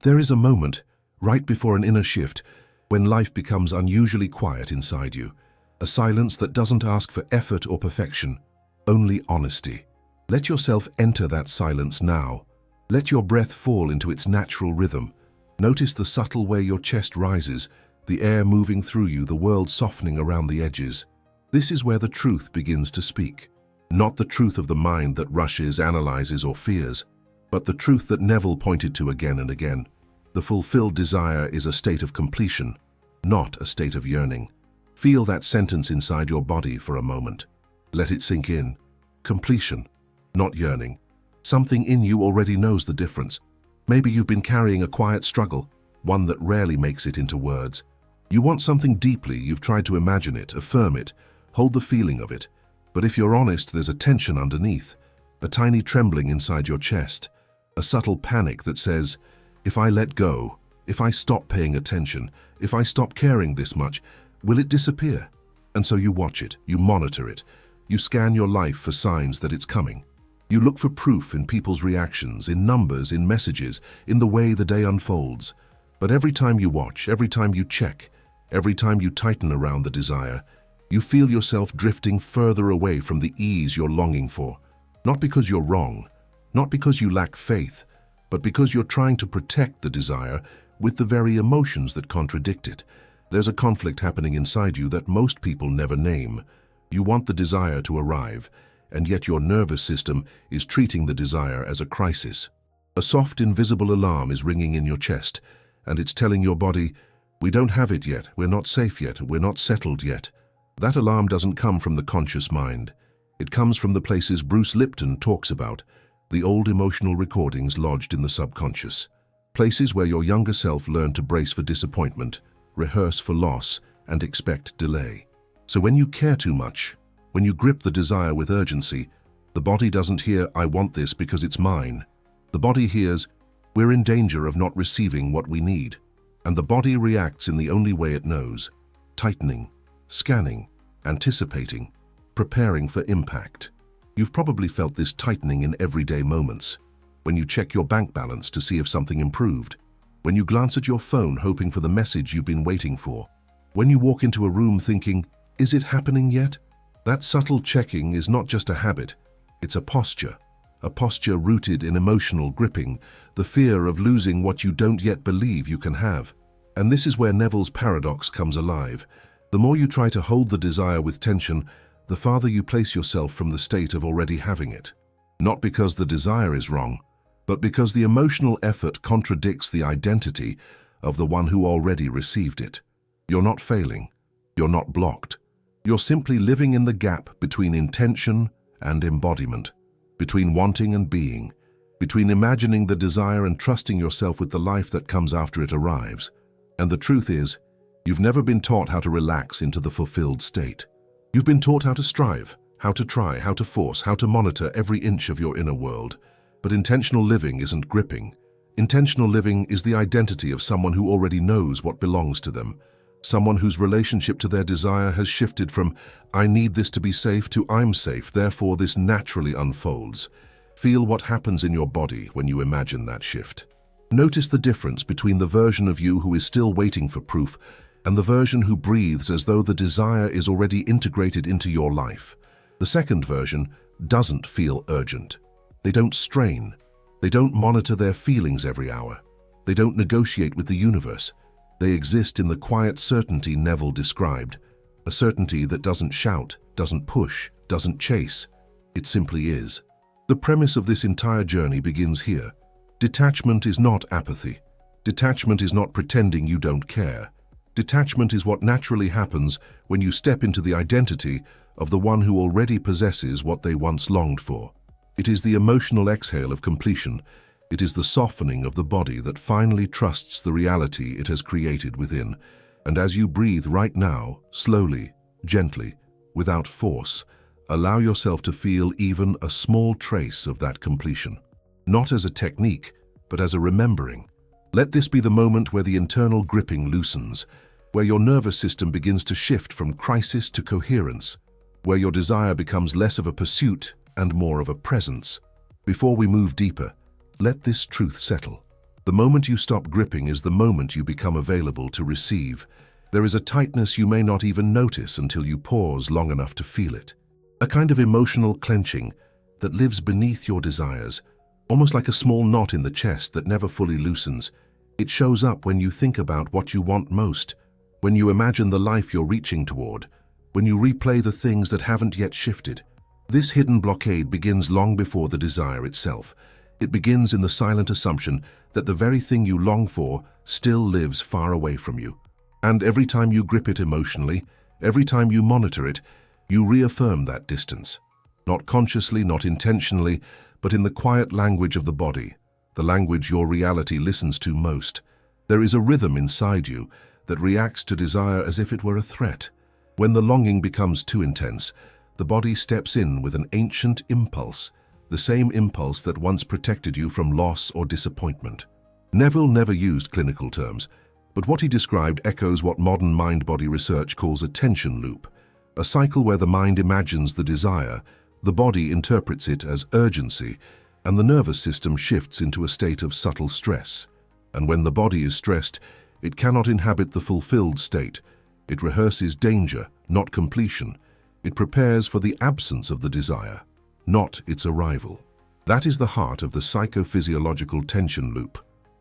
There is a moment, right before an inner shift, when life becomes unusually quiet inside you. A silence that doesn't ask for effort or perfection, only honesty. Let yourself enter that silence now. Let your breath fall into its natural rhythm. Notice the subtle way your chest rises, the air moving through you, the world softening around the edges. This is where the truth begins to speak. Not the truth of the mind that rushes, analyzes, or fears, but the truth that Neville pointed to again and again. The fulfilled desire is a state of completion, not a state of yearning. Feel that sentence inside your body for a moment. Let it sink in. Completion, not yearning. Something in you already knows the difference. Maybe you've been carrying a quiet struggle, one that rarely makes it into words. You want something deeply, you've tried to imagine it, affirm it, hold the feeling of it. But if you're honest, there's a tension underneath, a tiny trembling inside your chest, a subtle panic that says, if I let go, if I stop paying attention, if I stop caring this much, will it disappear? And so you watch it, you monitor it, you scan your life for signs that it's coming. You look for proof in people's reactions, in numbers, in messages, in the way the day unfolds. But every time you watch, every time you check, every time you tighten around the desire, you feel yourself drifting further away from the ease you're longing for. Not because you're wrong, not because you lack faith, but because you're trying to protect the desire with the very emotions that contradict it. There's a conflict happening inside you that most people never name. You want the desire to arrive, and yet your nervous system is treating the desire as a crisis. A soft, invisible alarm is ringing in your chest, and it's telling your body, we don't have it yet, we're not safe yet, we're not settled yet. That alarm doesn't come from the conscious mind. It comes from the places Bruce Lipton talks about, the old emotional recordings lodged in the subconscious. Places where your younger self learned to brace for disappointment, rehearse for loss, and expect delay. So when you care too much, when you grip the desire with urgency, the body doesn't hear, I want this because it's mine. The body hears, we're in danger of not receiving what we need. And the body reacts in the only way it knows, tightening, scanning, anticipating, preparing for impact. You've probably felt this tightening in everyday moments. When you check your bank balance to see if something improved. When you glance at your phone hoping for the message you've been waiting for. When you walk into a room thinking, is it happening yet? That subtle checking is not just a habit, it's a posture rooted in emotional gripping, the fear of losing what you don't yet believe you can have. And this is where Neville's paradox comes alive. The more you try to hold the desire with tension, the farther you place yourself from the state of already having it. Not because the desire is wrong, but because the emotional effort contradicts the identity of the one who already received it. You're not failing. You're not blocked. You're simply living in the gap between intention and embodiment, between wanting and being, between imagining the desire and trusting yourself with the life that comes after it arrives. And the truth is, you've never been taught how to relax into the fulfilled state. You've been taught how to strive, how to try, how to force, how to monitor every inch of your inner world. But intentional living isn't gripping. Intentional living is the identity of someone who already knows what belongs to them. Someone whose relationship to their desire has shifted from, I need this to be safe, to I'm safe, therefore this naturally unfolds. Feel what happens in your body when you imagine that shift. Notice the difference between the version of you who is still waiting for proof and the version who breathes as though the desire is already integrated into your life. The second version doesn't feel urgent. They don't strain. They don't monitor their feelings every hour. They don't negotiate with the universe. They exist in the quiet certainty Neville described, a certainty that doesn't shout, doesn't push, doesn't chase. It simply is. The premise of this entire journey begins here. Detachment is not apathy. Detachment is not pretending you don't care. Detachment is what naturally happens when you step into the identity of the one who already possesses what they once longed for. It is the emotional exhale of completion. It is the softening of the body that finally trusts the reality it has created within. And as you breathe right now, slowly, gently, without force, allow yourself to feel even a small trace of that completion. Not as a technique, but as a remembering. Let this be the moment where the internal gripping loosens, where your nervous system begins to shift from crisis to coherence, where your desire becomes less of a pursuit and more of a presence. Before we move deeper, let this truth settle. The moment you stop gripping is the moment you become available to receive. There is a tightness you may not even notice until you pause long enough to feel it. A kind of emotional clenching that lives beneath your desires, almost like a small knot in the chest that never fully loosens. It shows up when you think about what you want most, when you imagine the life you're reaching toward, when you replay the things that haven't yet shifted. This hidden blockade begins long before the desire itself. It begins in the silent assumption that the very thing you long for still lives far away from you. And every time you grip it emotionally, every time you monitor it, you reaffirm that distance. Not consciously, not intentionally, but in the quiet language of the body, the language your reality listens to most. There is a rhythm inside you that reacts to desire as if it were a threat. When the longing becomes too intense, the body steps in with an ancient impulse, the same impulse that once protected you from loss or disappointment. Neville never used clinical terms, but what he described echoes what modern mind-body research calls a tension loop, a cycle where the mind imagines the desire, the body interprets it as urgency, and the nervous system shifts into a state of subtle stress. And when the body is stressed, it cannot inhabit the fulfilled state. It rehearses danger, not completion. It prepares for the absence of the desire, not its arrival. That is the heart of the psychophysiological tension loop,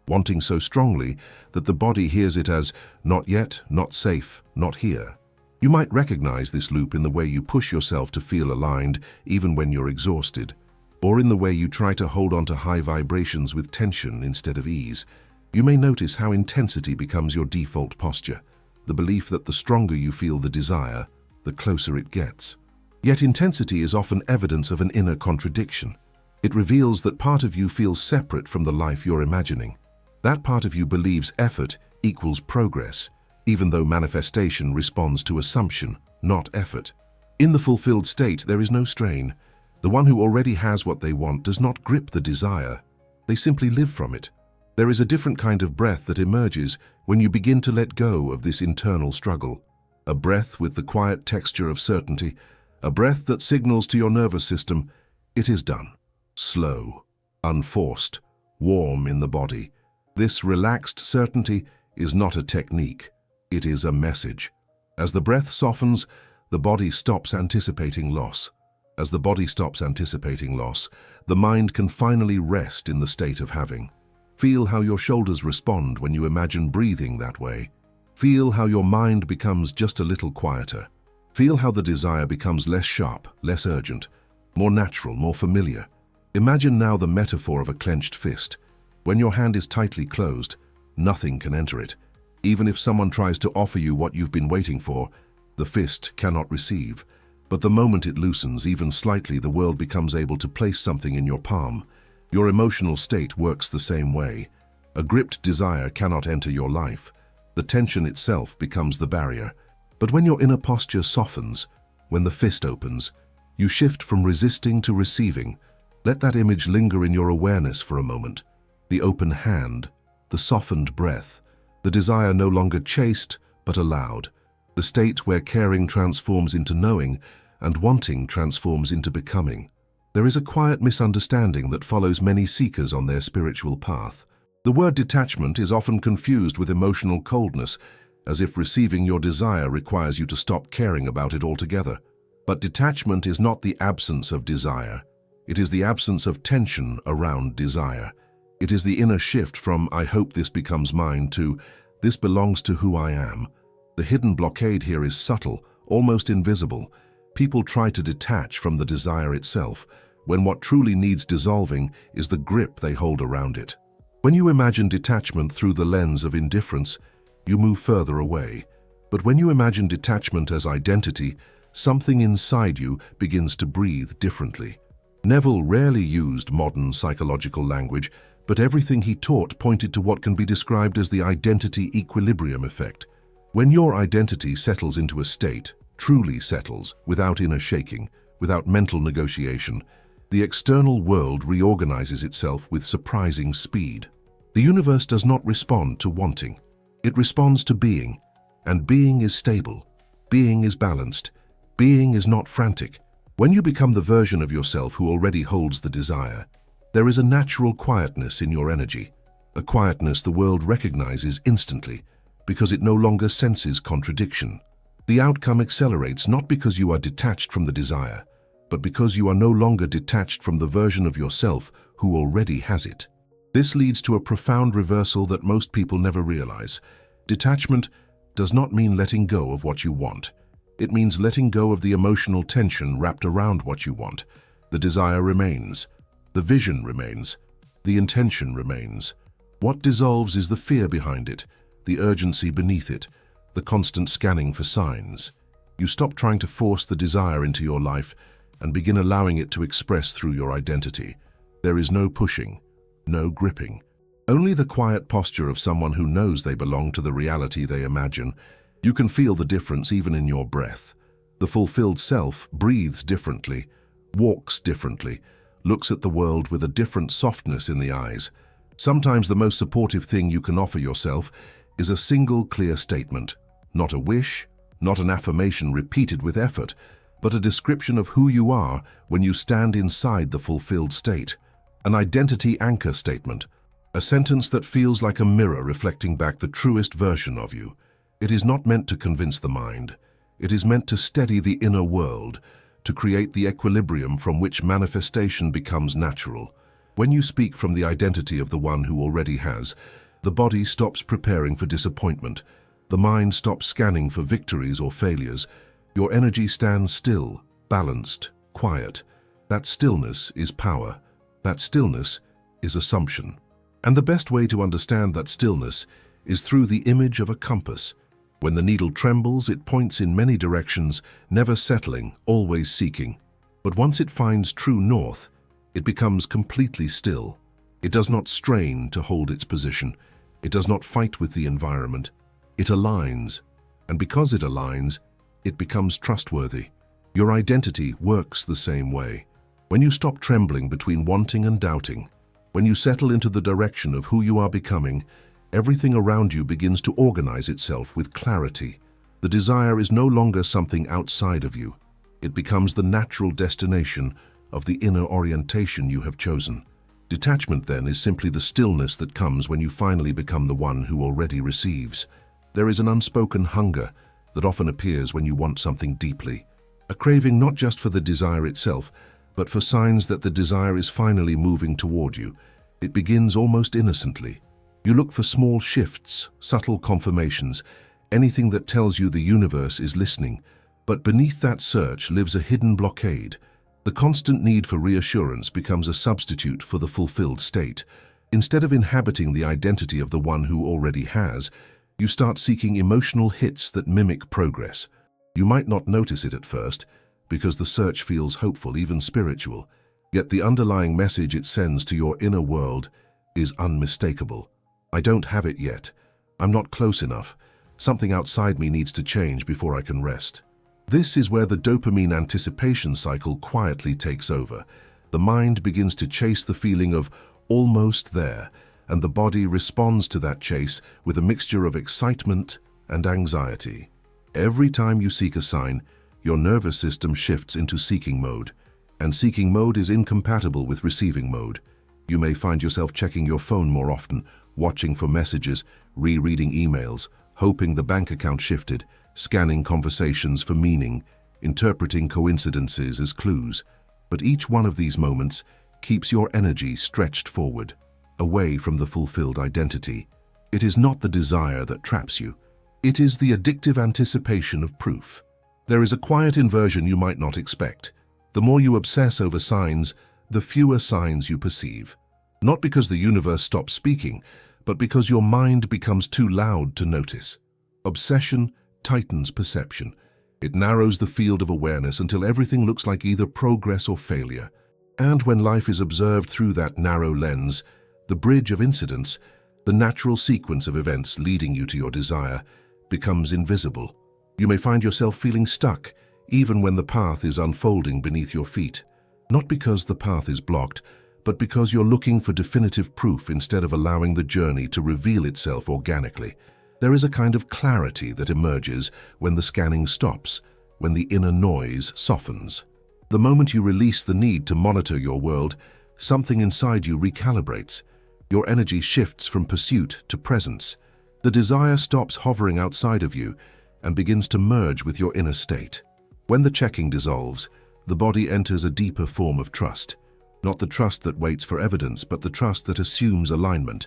wanting so strongly that the body hears it as not yet, not safe, not here. You might recognize this loop in the way you push yourself to feel aligned even when you're exhausted, or in the way you try to hold on to high vibrations with tension instead of ease. You may notice how intensity becomes your default posture, the belief that the stronger you feel the desire, the closer it gets. Yet intensity is often evidence of an inner contradiction. It reveals that part of you feels separate from the life you're imagining. That part of you believes effort equals progress, even though manifestation responds to assumption, not effort. In the fulfilled state, there is no strain. The one who already has what they want does not grip the desire. They simply live from it. There is a different kind of breath that emerges when you begin to let go of this internal struggle. A breath with the quiet texture of certainty, a breath that signals to your nervous system, it is done. Slow, unforced, warm in the body. This relaxed certainty is not a technique. It is a message. As the breath softens, the body stops anticipating loss. As the body stops anticipating loss, the mind can finally rest in the state of having. Feel how your shoulders respond when you imagine breathing that way. Feel how your mind becomes just a little quieter. Feel how the desire becomes less sharp, less urgent, more natural, more familiar. Imagine now the metaphor of a clenched fist. When your hand is tightly closed, nothing can enter it. Even if someone tries to offer you what you've been waiting for, the fist cannot receive. But the moment it loosens, even slightly, the world becomes able to place something in your palm. Your emotional state works the same way. A gripped desire cannot enter your life. The tension itself becomes the barrier. But when your inner posture softens, when the fist opens, you shift from resisting to receiving. Let that image linger in your awareness for a moment. The open hand, the softened breath, the desire no longer chased but allowed. The state where caring transforms into knowing and wanting transforms into becoming. There is a quiet misunderstanding that follows many seekers on their spiritual path. The word detachment is often confused with emotional coldness, as if receiving your desire requires you to stop caring about it altogether. But detachment is not the absence of desire. It is the absence of tension around desire. It is the inner shift from "I hope this becomes mine" to "this belongs to who I am." The hidden blockade here is subtle, almost invisible. People try to detach from the desire itself, when what truly needs dissolving is the grip they hold around it. When you imagine detachment through the lens of indifference, you move further away. But when you imagine detachment as identity, something inside you begins to breathe differently. Neville rarely used modern psychological language, but everything he taught pointed to what can be described as the identity equilibrium effect. When your identity settles into a state, truly settles, without inner shaking, without mental negotiation, the external world reorganizes itself with surprising speed. The universe does not respond to wanting. It responds to being, and being is stable. Being is balanced. Being is not frantic. When you become the version of yourself who already holds the desire, there is a natural quietness in your energy. a quietness the world recognizes instantly because it no longer senses contradiction. The outcome accelerates not because you are detached from the desire, but because you are no longer detached from the version of yourself who already has it. This leads to a profound reversal that most people never realize. Detachment does not mean letting go of what you want. It means letting go of the emotional tension wrapped around what you want. The desire remains. The vision remains. The intention remains. What dissolves is the fear behind it, the urgency beneath it, the constant scanning for signs. You stop trying to force the desire into your life and begin allowing it to express through your identity. There is no pushing, no gripping. Only the quiet posture of someone who knows they belong to the reality they imagine. You can feel the difference even in your breath. The fulfilled self breathes differently, walks differently, looks at the world with a different softness in the eyes. Sometimes the most supportive thing you can offer yourself is a single clear statement. Not a wish, not an affirmation repeated with effort, but a description of who you are when you stand inside the fulfilled state. An identity anchor statement. A sentence that feels like a mirror reflecting back the truest version of you. It is not meant to convince the mind. It is meant to steady the inner world, to create the equilibrium from which manifestation becomes natural. When you speak from the identity of the one who already has, the body stops preparing for disappointment. The mind stops scanning for victories or failures. Your energy stands still, balanced, quiet. That stillness is power. That stillness is assumption. And the best way to understand that stillness is through the image of a compass. When the needle trembles, it points in many directions, never settling, always seeking. But once it finds true north, it becomes completely still. It does not strain to hold its position. It does not fight with the environment. It aligns. And because it aligns, it becomes trustworthy. Your identity works the same way. When you stop trembling between wanting and doubting, when you settle into the direction of who you are becoming, everything around you begins to organize itself with clarity. The desire is no longer something outside of you. It becomes the natural destination of the inner orientation you have chosen. Detachment, then, is simply the stillness that comes when you finally become the one who already receives. There is an unspoken hunger that often appears when you want something deeply. A craving not just for the desire itself, but for signs that the desire is finally moving toward you. It begins almost innocently. You look for small shifts, subtle confirmations, anything that tells you the universe is listening. But beneath that search lives a hidden blockade. The constant need for reassurance becomes a substitute for the fulfilled state. Instead of inhabiting the identity of the one who already has, you start seeking emotional hits that mimic progress. You might not notice it at first, because the search feels hopeful, even spiritual. Yet the underlying message it sends to your inner world is unmistakable. I don't have it yet. I'm not close enough. Something outside me needs to change before I can rest. This is where the dopamine anticipation cycle quietly takes over. The mind begins to chase the feeling of almost there, and the body responds to that chase with a mixture of excitement and anxiety. Every time you seek a sign, your nervous system shifts into seeking mode, and seeking mode is incompatible with receiving mode. You may find yourself checking your phone more often, watching for messages, rereading emails, hoping the bank account shifted, scanning conversations for meaning, interpreting coincidences as clues. But each one of these moments keeps your energy stretched forward, away from the fulfilled identity. It is not the desire that traps you. It is the addictive anticipation of proof. There is a quiet inversion you might not expect. The more you obsess over signs, the fewer signs you perceive. Not because the universe stops speaking, but because your mind becomes too loud to notice. Obsession tightens perception. It narrows the field of awareness until everything looks like either progress or failure. And when life is observed through that narrow lens, the bridge of incidents, the natural sequence of events leading you to your desire, becomes invisible. You may find yourself feeling stuck, even when the path is unfolding beneath your feet. Not because the path is blocked, but because you're looking for definitive proof instead of allowing the journey to reveal itself organically. There is a kind of clarity that emerges when the scanning stops, when the inner noise softens. The moment you release the need to monitor your world, something inside you recalibrates. Your energy shifts from pursuit to presence. The desire stops hovering outside of you and begins to merge with your inner state. When the checking dissolves, the body enters a deeper form of trust. Not the trust that waits for evidence, but the trust that assumes alignment.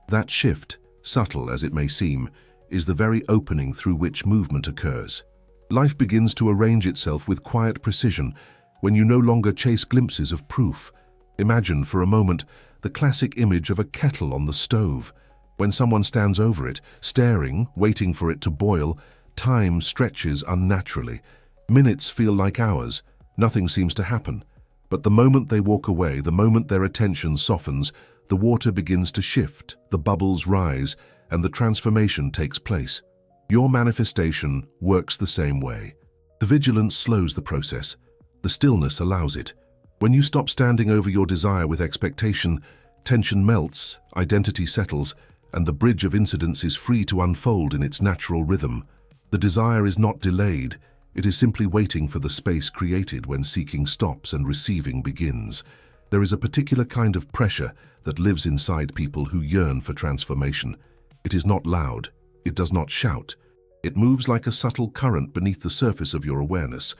That shift, subtle as it may seem, is the very opening through which movement occurs. Life begins to arrange itself with quiet precision when you no longer chase glimpses of proof. Imagine for a moment the classic image of a kettle on the stove. When someone stands over it, staring, waiting for it to boil, time stretches unnaturally. Minutes feel like hours. Nothing seems to happen. But the moment they walk away, the moment their attention softens, the water begins to shift, the bubbles rise, and the transformation takes place. Your manifestation works the same way. The vigilance slows the process. The stillness allows it. When you stop standing over your desire with expectation, tension melts, identity settles, and the bridge of incidents is free to unfold in its natural rhythm. The desire is not delayed. It is simply waiting for the space created when seeking stops and receiving begins. There is a particular kind of pressure that lives inside people who yearn for transformation. It is not loud. It does not shout. It moves like a subtle current beneath the surface of your awareness,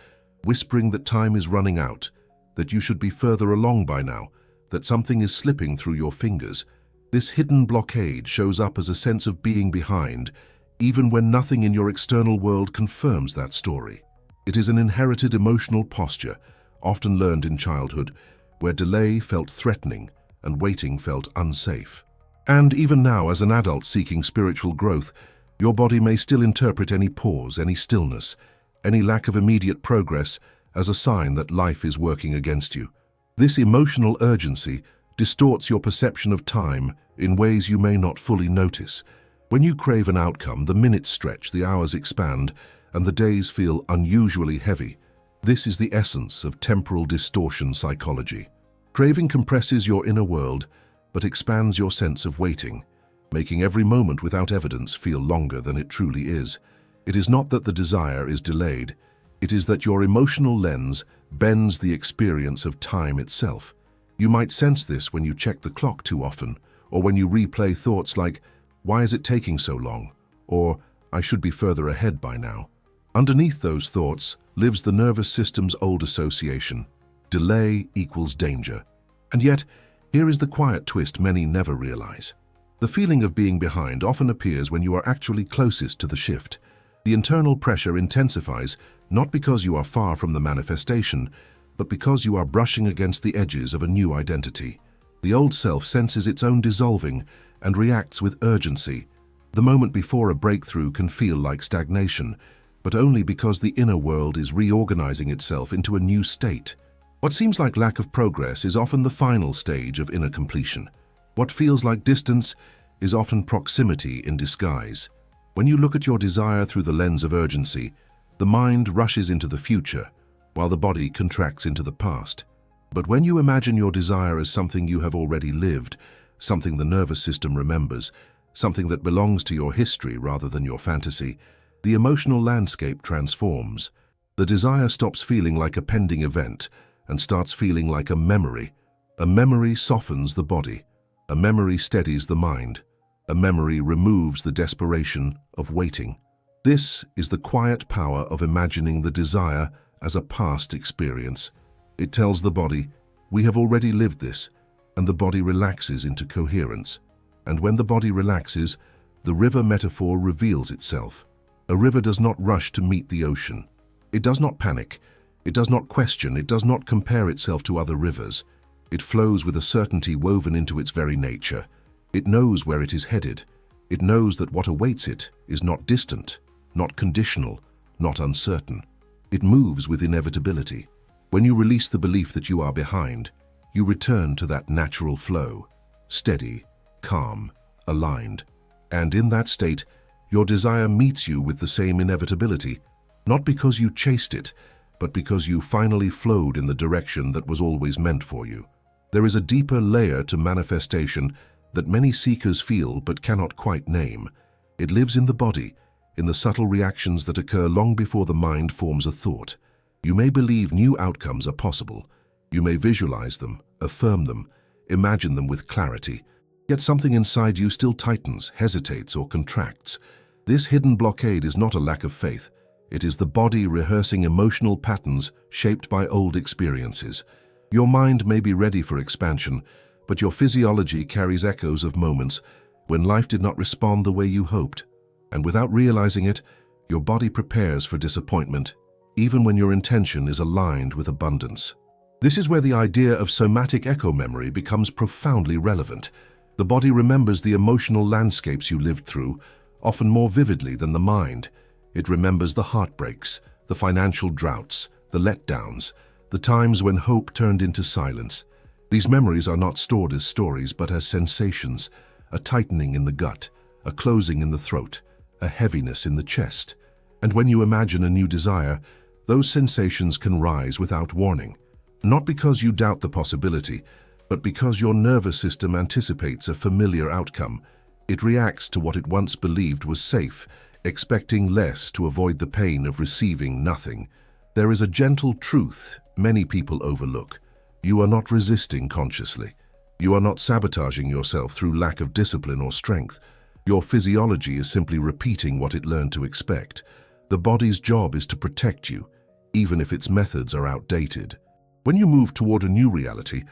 whispering that time is running out, that you should be further along by now, that something is slipping through your fingers. This hidden blockade shows up as a sense of being behind, even when nothing in your external world confirms that story. It is an inherited emotional posture, often learned in childhood, where delay felt threatening and waiting felt unsafe. And even now, as an adult seeking spiritual growth, your body may still interpret any pause, any stillness, any lack of immediate progress as a sign that life is working against you. This emotional urgency distorts your perception of time in ways you may not fully notice. When you crave an outcome, the minutes stretch, the hours expand, and the days feel unusually heavy. This is the essence of temporal distortion psychology. Craving compresses your inner world, but expands your sense of waiting, making every moment without evidence feel longer than it truly is. It is not that the desire is delayed. It is that your emotional lens bends the experience of time itself. You might sense this when you check the clock too often, or when you replay thoughts like, "Why is it taking so long?" or "I should be further ahead by now." Underneath those thoughts lives the nervous system's old association. Delay equals danger. And yet, here is the quiet twist many never realize. The feeling of being behind often appears when you are actually closest to the shift. The internal pressure intensifies not because you are far from the manifestation, but because you are brushing against the edges of a new identity. The old self senses its own dissolving and reacts with urgency. The moment before a breakthrough can feel like stagnation, but only because the inner world is reorganizing itself into a new state. What seems like lack of progress is often the final stage of inner completion. What feels like distance is often proximity in disguise. When you look at your desire through the lens of urgency, the mind rushes into the future, while the body contracts into the past. But when you imagine your desire as something you have already lived, something the nervous system remembers, something that belongs to your history rather than your fantasy, the emotional landscape transforms. The desire stops feeling like a pending event and starts feeling like a memory. A memory softens the body. A memory steadies the mind. A memory removes the desperation of waiting. This is the quiet power of imagining the desire as a past experience. It tells the body, "We have already lived this," and the body relaxes into coherence. And when the body relaxes, the river metaphor reveals itself. A river does not rush to meet the ocean. It does not panic. It does not question. It does not compare itself to other rivers. It flows with a certainty woven into its very nature. It knows where it is headed. It knows that what awaits it is not distant, not conditional, not uncertain. It moves with inevitability. When you release the belief that you are behind, you return to that natural flow, steady, calm, aligned. And in that state, your desire meets you with the same inevitability, not because you chased it, but because you finally flowed in the direction that was always meant for you. There is a deeper layer to manifestation that many seekers feel but cannot quite name. It lives in the body, in the subtle reactions that occur long before the mind forms a thought. You may believe new outcomes are possible. You may visualize them, affirm them, imagine them with clarity. Yet something inside you still tightens, hesitates, or contracts. This hidden blockade is not a lack of faith. It is the body rehearsing emotional patterns shaped by old experiences. Your mind may be ready for expansion, but your physiology carries echoes of moments when life did not respond the way you hoped. And without realizing it, your body prepares for disappointment, even when your intention is aligned with abundance. This is where the idea of somatic echo memory becomes profoundly relevant. The body remembers the emotional landscapes you lived through, often more vividly than the mind. It remembers the heartbreaks, the financial droughts, the letdowns, the times when hope turned into silence. These memories are not stored as stories, but as sensations, a tightening in the gut, a closing in the throat, a heaviness in the chest. And when you imagine a new desire, those sensations can rise without warning. Not because you doubt the possibility, but because your nervous system anticipates a familiar outcome. It reacts to what it once believed was safe, expecting less to avoid the pain of receiving nothing. There is a gentle truth many people overlook. You are not resisting consciously. You are not sabotaging yourself through lack of discipline or strength. Your physiology is simply repeating what it learned to expect. The body's job is to protect you, even if its methods are outdated. When you move toward a new reality,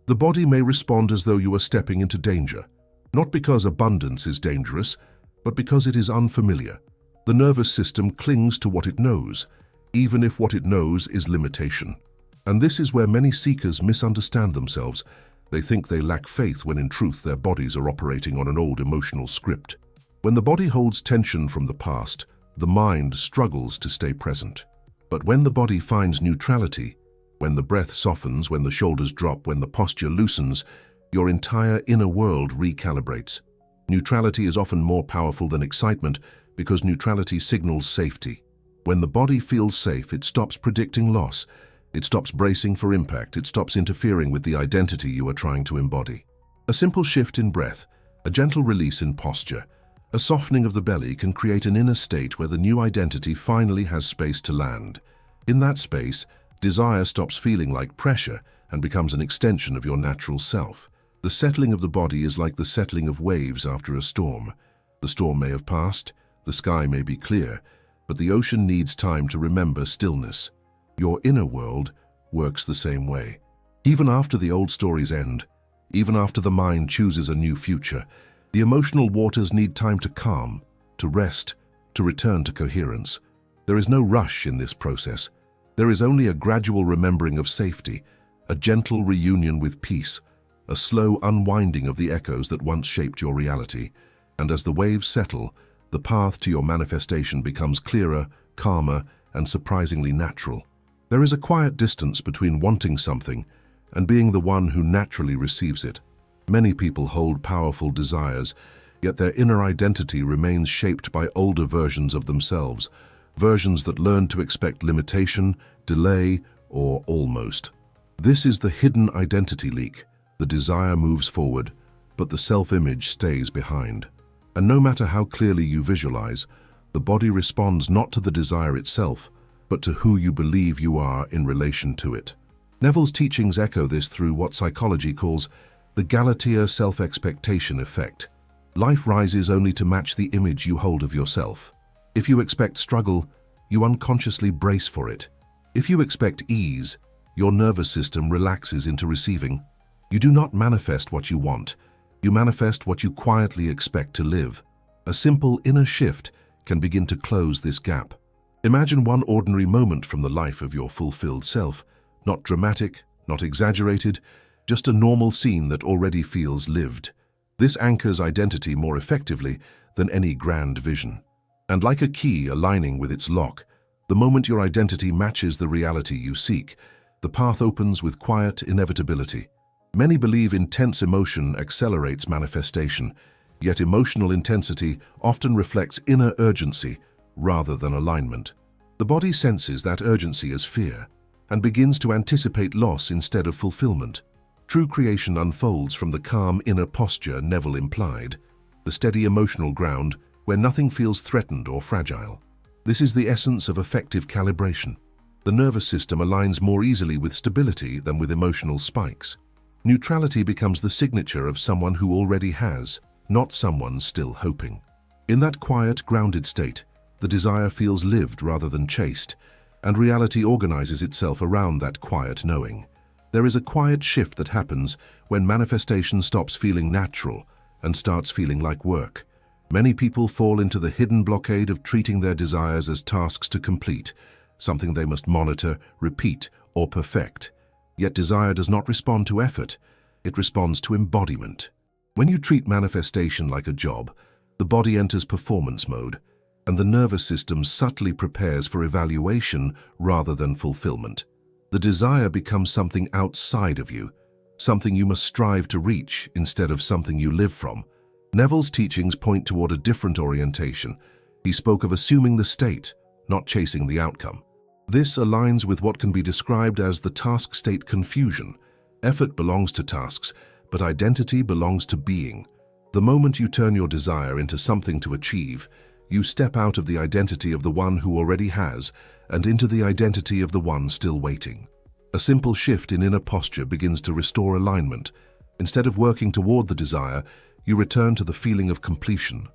the body may respond as though you are stepping into danger. Not because abundance is dangerous, but because it is unfamiliar. The nervous system clings to what it knows, even if what it knows is limitation. And this is where many seekers misunderstand themselves. They think they lack faith when in truth their bodies are operating on an old emotional script. When the body holds tension from the past, the mind struggles to stay present. But when the body finds neutrality, when the breath softens, when the shoulders drop, when the posture loosens, your entire inner world recalibrates. Neutrality is often more powerful than excitement because neutrality signals safety. When the body feels safe, it stops predicting loss. It stops bracing for impact. It stops interfering with the identity you are trying to embody. A simple shift in breath, a gentle release in posture, a softening of the belly can create an inner state where the new identity finally has space to land. In that space, desire stops feeling like pressure and becomes an extension of your natural self. The settling of the body is like the settling of waves after a storm. The storm may have passed, the sky may be clear, but the ocean needs time to remember stillness. Your inner world works the same way. Even after the old stories end, even after the mind chooses a new future, the emotional waters need time to calm, to rest, to return to coherence. There is no rush in this process. There is only a gradual remembering of safety, a gentle reunion with peace, a slow unwinding of the echoes that once shaped your reality. And as the waves settle, the path to your manifestation becomes clearer, calmer, and surprisingly natural. There is a quiet distance between wanting something and being the one who naturally receives it. Many people hold powerful desires, yet their inner identity remains shaped by older versions of themselves, versions that learn to expect limitation, delay, or almost. This is the hidden identity leak. The desire moves forward, but the self-image stays behind. And no matter how clearly you visualize, the body responds not to the desire itself, but to who you believe you are in relation to it. Neville's teachings echo this through what psychology calls the Galatea self-expectation effect. Life rises only to match the image you hold of yourself. If you expect struggle, you unconsciously brace for it. If you expect ease, your nervous system relaxes into receiving. You do not manifest what you want. You manifest what you quietly expect to live. A simple inner shift can begin to close this gap. Imagine one ordinary moment from the life of your fulfilled self. Not dramatic, not exaggerated, just a normal scene that already feels lived. This anchors identity more effectively than any grand vision. And like a key aligning with its lock, the moment your identity matches the reality you seek, the path opens with quiet inevitability. Many believe intense emotion accelerates manifestation, yet emotional intensity often reflects inner urgency rather than alignment. The body senses that urgency as fear and begins to anticipate loss instead of fulfillment. True creation unfolds from the calm inner posture Neville implied, the steady emotional ground where nothing feels threatened or fragile. This is the essence of effective calibration. The nervous system aligns more easily with stability than with emotional spikes. Neutrality becomes the signature of someone who already has, not someone still hoping. In that quiet, grounded state, the desire feels lived rather than chased, and reality organizes itself around that quiet knowing. There is a quiet shift that happens when manifestation stops feeling natural and starts feeling like work. Many people fall into the hidden blockade of treating their desires as tasks to complete, something they must monitor, repeat, or perfect. Yet desire does not respond to effort, it responds to embodiment. When you treat manifestation like a job, the body enters performance mode, and the nervous system subtly prepares for evaluation rather than fulfillment. The desire becomes something outside of you, something you must strive to reach instead of something you live from. Neville's teachings point toward a different orientation. He spoke of assuming the state, not chasing the outcome. This aligns with what can be described as the task-state confusion. Effort belongs to tasks, but identity belongs to being. The moment you turn your desire into something to achieve, you step out of the identity of the one who already has and into the identity of the one still waiting. A simple shift in inner posture begins to restore alignment. Instead of working toward the desire, you return to the feeling of completion,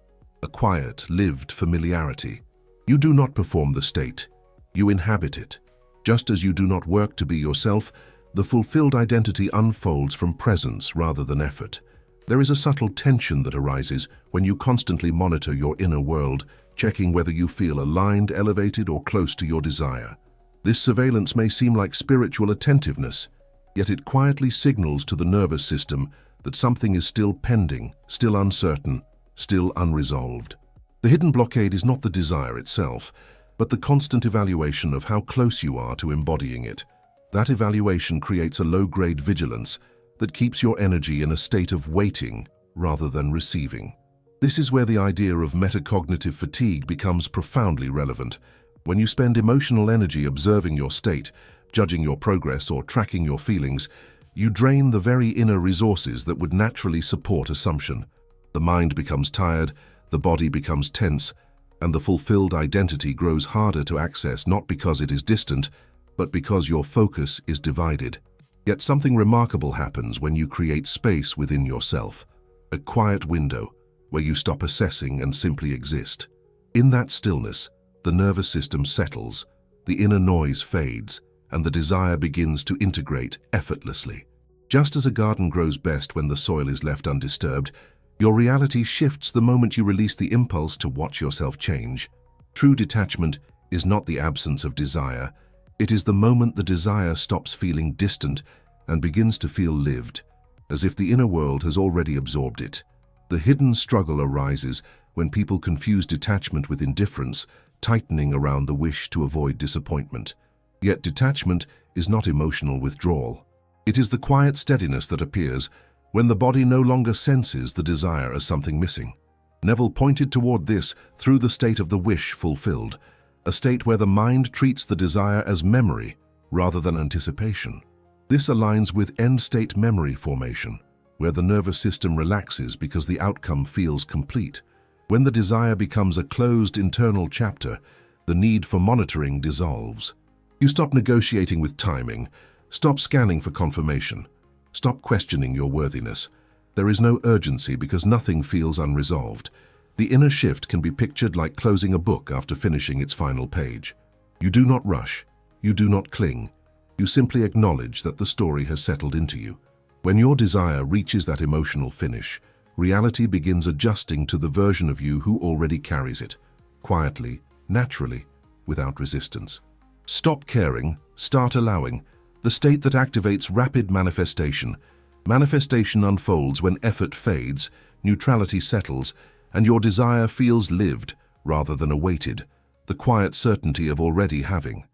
a quiet, lived familiarity. You do not perform the state, you inhabit it. Just as you do not work to be yourself, the fulfilled identity unfolds from presence rather than effort. There is a subtle tension that arises when you constantly monitor your inner world, checking whether you feel aligned, elevated, or close to your desire. This surveillance may seem like spiritual attentiveness, yet it quietly signals to the nervous system that something is still pending, still uncertain, still unresolved. The hidden blockade is not the desire itself, but the constant evaluation of how close you are to embodying it. That evaluation creates a low-grade vigilance that keeps your energy in a state of waiting rather than receiving. This is where the idea of metacognitive fatigue becomes profoundly relevant. When you spend emotional energy observing your state, judging your progress, or tracking your feelings, you drain the very inner resources that would naturally support assumption. The mind becomes tired, the body becomes tense, and the fulfilled identity grows harder to access, not because it is distant, but because your focus is divided. Yet something remarkable happens when you create space within yourself, a quiet window where you stop assessing and simply exist. In that stillness, the nervous system settles, the inner noise fades, and the desire begins to integrate effortlessly. Just as a garden grows best when the soil is left undisturbed, your reality shifts the moment you release the impulse to watch yourself change. True detachment is not the absence of desire, it is the moment the desire stops feeling distant and begins to feel lived, as if the inner world has already absorbed it. The hidden struggle arises when people confuse detachment with indifference, tightening around the wish to avoid disappointment. Yet detachment is not emotional withdrawal. It is the quiet steadiness that appears when the body no longer senses the desire as something missing. Neville pointed toward this through the state of the wish fulfilled, a state where the mind treats the desire as memory rather than anticipation. This aligns with end-state memory formation, where the nervous system relaxes because the outcome feels complete. When the desire becomes a closed internal chapter, the need for monitoring dissolves. You stop negotiating with timing, stop scanning for confirmation, stop questioning your worthiness. There is no urgency because nothing feels unresolved. The inner shift can be pictured like closing a book after finishing its final page. You do not rush, you do not cling, you simply acknowledge that the story has settled into you. When your desire reaches that emotional finish, reality begins adjusting to the version of you who already carries it, quietly, naturally, without resistance. Stop caring, start allowing, the state that activates rapid manifestation. Manifestation unfolds when effort fades, neutrality settles, and your desire feels lived rather than awaited, the quiet certainty of already having.